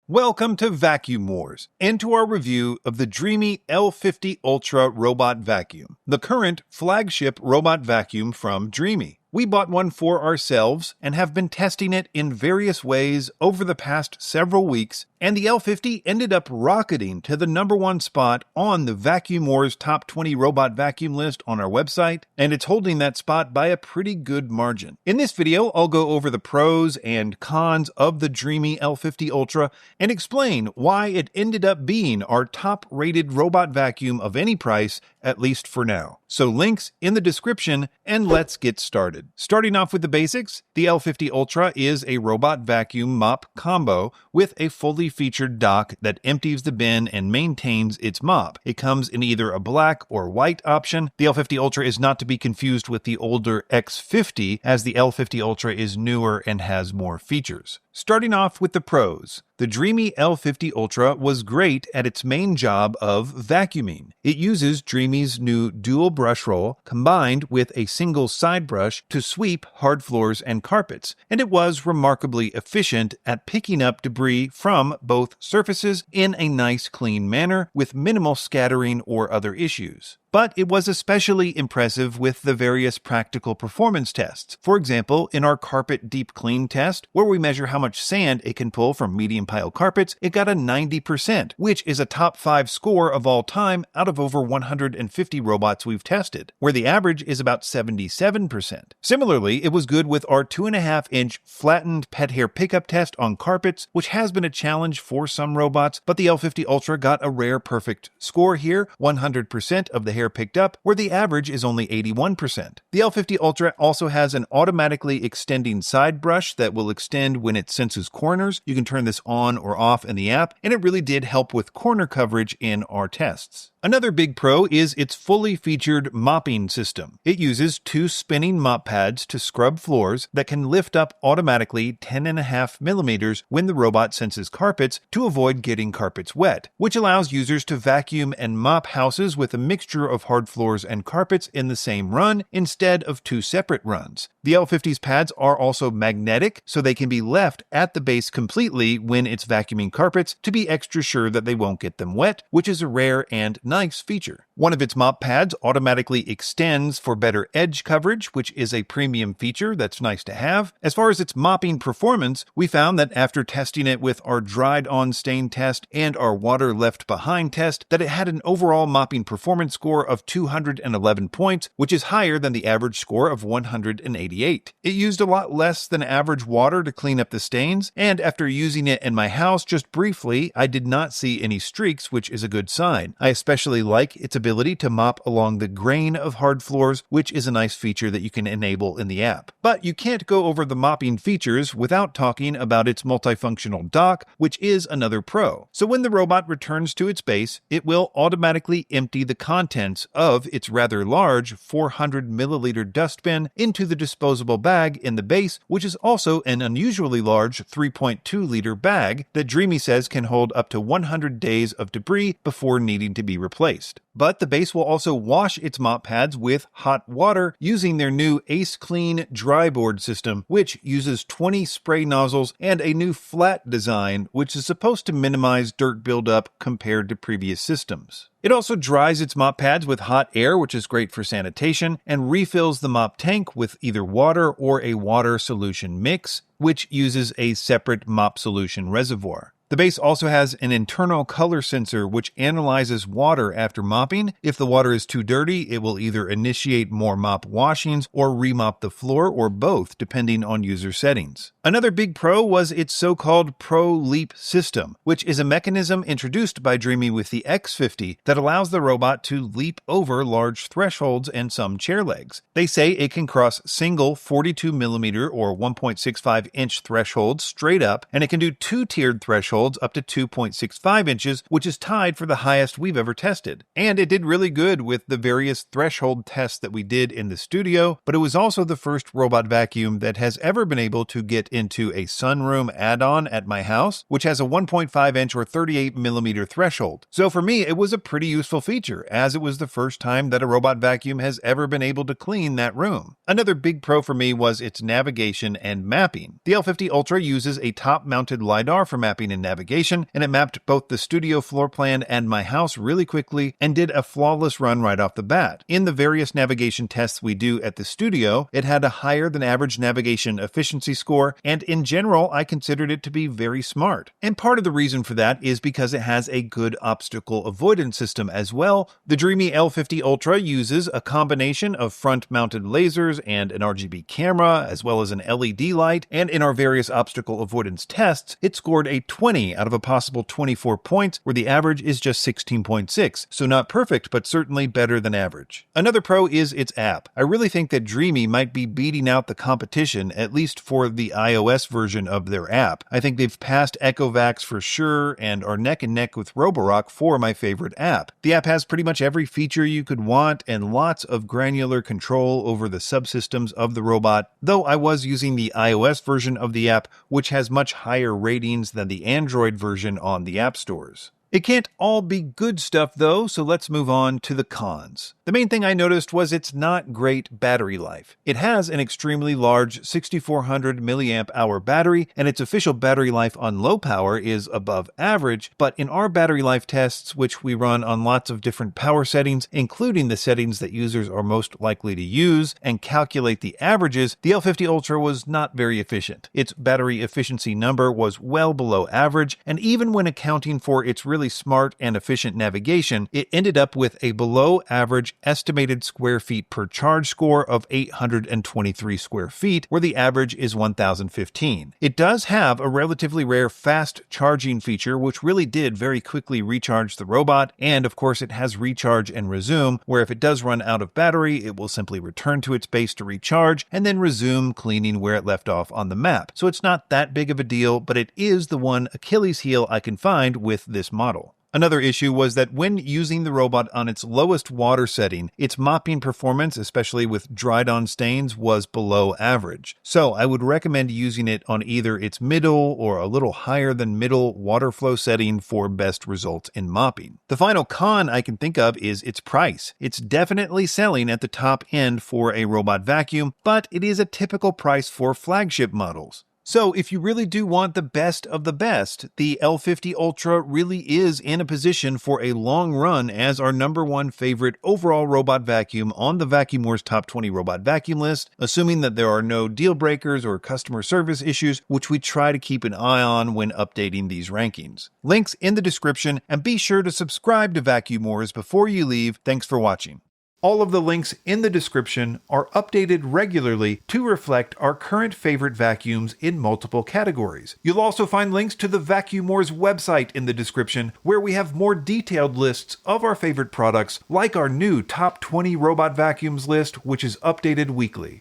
Welcome to Vacuum Wars, and to our review of the Dreame L50 Ultra Robot Vacuum, the current flagship robot vacuum from Dreame. We bought one for ourselves and have been testing it in various ways over the past several weeks, and the L50 ended up rocketing to the #1 spot on the Vacuum Wars Top 20 Robot Vacuum list on our website, and it's holding that spot by a pretty good margin. In this video, I'll go over the pros and cons of the Dreame L50 Ultra and explain why it ended up being our top-rated robot vacuum of any price, at least for now. So links in the description, and let's get started. Starting off with the basics, the L50 Ultra is a robot vacuum mop combo with a fully featured dock that empties the bin and maintains its mop. It comes in either a black or white option. The L50 Ultra is not to be confused with the older X50, as the L50 Ultra is newer and has more features. Starting off with the pros, the Dreame L50 Ultra was great at its main job of vacuuming. It uses Dreame's new dual brush roll combined with a single side brush to sweep hard floors and carpets, and it was remarkably efficient at picking up debris from both surfaces in a nice clean manner with minimal scattering or other issues. But it was especially impressive with the various practical performance tests. For example, in our carpet deep clean test, where we measure how much sand it can pull from medium pile carpets, it got a 90%, which is a top 5 score of all time out of over 150 robots we've tested, where the average is about 77%. Similarly, it was good with our 2.5-inch flattened pet hair pickup test on carpets, which has been a challenge for some robots, but the L50 Ultra got a rare perfect score here, 100% of the hair picked up, where the average is only 81%. The L50 Ultra also has an automatically extending side brush that will extend when it senses corners. You can turn this on or off in the app, and it really did help with corner coverage in our tests. Another big pro is its fully featured mopping system. It uses 2 spinning mop pads to scrub floors that can lift up automatically 10.5 millimeters when the robot senses carpets to avoid getting carpets wet, which allows users to vacuum and mop houses with a mixture of hard floors and carpets in the same run instead of 2 separate runs. The L50's pads are also magnetic, so they can be left at the base completely when it's vacuuming carpets to be extra sure that they won't get them wet, which is a rare and nice feature. One of its mop pads automatically extends for better edge coverage, which is a premium feature that's nice to have. As far as its mopping performance, we found that after testing it with our dried on stain test and our water left behind test, that it had an overall mopping performance score of 211 points, which is higher than the average score of 188. It used a lot less than average water to clean up the stains, and after using it in my house just briefly, I did not see any streaks, which is a good sign. I especially like its ability to mop along the grain of hard floors, which is a nice feature that you can enable in the app. But you can't go over the mopping features without talking about its multifunctional dock, which is another pro. So when the robot returns to its base, it will automatically empty the contents of its rather large 400 milliliter dustbin into the disposable bag in the base, which is also an unusually large 3.2 liter bag that Dreame says can hold up to 100 days of debris before needing to be replaced. But the base will also wash its mop pads with hot water using their new Ace Clean dry board system, which uses 20 spray nozzles and a new flat design, which is supposed to minimize dirt buildup compared to previous systems. It also dries its mop pads with hot air, which is great for sanitation, and refills the mop tank with either water or a water solution mix, which uses a separate mop solution reservoir. The base also has an internal color sensor which analyzes water after mopping. If the water is too dirty, it will either initiate more mop washings or remop the floor, or both, depending on user settings. Another big pro was its so-called Pro Leap system, which is a mechanism introduced by Dreame with the X50 that allows the robot to leap over large thresholds and some chair legs. They say it can cross single 42mm or 1.65-inch thresholds straight up, and it can do 2-tiered thresholds up to 2.65 inches, which is tied for the highest we've ever tested. And it did really good with the various threshold tests that we did in the studio, but it was also the first robot vacuum that has ever been able to get into a sunroom add-on at my house, which has a 1.5-inch or 38mm threshold. So for me, it was a pretty useful feature, as it was the first time that a robot vacuum has ever been able to clean that room. Another big pro for me was its navigation and mapping. The L50 Ultra uses a top-mounted LiDAR for mapping and navigation, and it mapped both the studio floor plan and my house really quickly and did a flawless run right off the bat. In the various navigation tests we do at the studio, it had a higher than average navigation efficiency score, and in general, I considered it to be very smart. And part of the reason for that is because it has a good obstacle avoidance system as well. The Dreame L50 Ultra uses a combination of front-mounted lasers and an RGB camera, as well as an LED light, and in our various obstacle avoidance tests, it scored a 20 out of a possible 24 points, where the average is just 16.6, so not perfect, but certainly better than average. Another pro is its app. I really think that Dreame might be beating out the competition, at least for the iOS version of their app. I think they've passed Echovacs for sure, and are neck and neck with Roborock for my favorite app. The app has pretty much every feature you could want, and lots of granular control over the subsystems of the robot, though I was using the iOS version of the app, which has much higher ratings than the Android version on the app stores. It can't all be good stuff though, so let's move on to the cons. The main thing I noticed was it's not great battery life. It has an extremely large 6400 milliamp hour battery, and its official battery life on low power is above average, but in our battery life tests, which we run on lots of different power settings, including the settings that users are most likely to use, and calculate the averages, the L50 Ultra was not very efficient. Its battery efficiency number was well below average, and even when accounting for its really smart and efficient navigation, it ended up with a below average estimated square feet per charge score of 823 square feet, where the average is 1015. It does have a relatively rare fast charging feature, which really did very quickly recharge the robot, and of course it has recharge and resume, where if it does run out of battery, it will simply return to its base to recharge, and then resume cleaning where it left off on the map. So it's not that big of a deal, but it is the one Achilles heel I can find with this model. Another issue was that when using the robot on its lowest water setting, its mopping performance, especially with dried-on stains, was below average. So I would recommend using it on either its middle or a little higher than middle water flow setting for best results in mopping. The final con I can think of is its price. It's definitely selling at the top end for a robot vacuum, but it is a typical price for flagship models. So if you really do want the best of the best, the L50 Ultra really is in a position for a long run as our #1 favorite overall robot vacuum on the Vacuum Wars Top 20 Robot Vacuum list, assuming that there are no deal breakers or customer service issues, which we try to keep an eye on when updating these rankings. Links in the description, and be sure to subscribe to Vacuum Wars before you leave. Thanks for watching. All of the links in the description are updated regularly to reflect our current favorite vacuums in multiple categories. You'll also find links to the Vacuum Wars website in the description, where we have more detailed lists of our favorite products, like our new Top 20 Robot Vacuums list, which is updated weekly.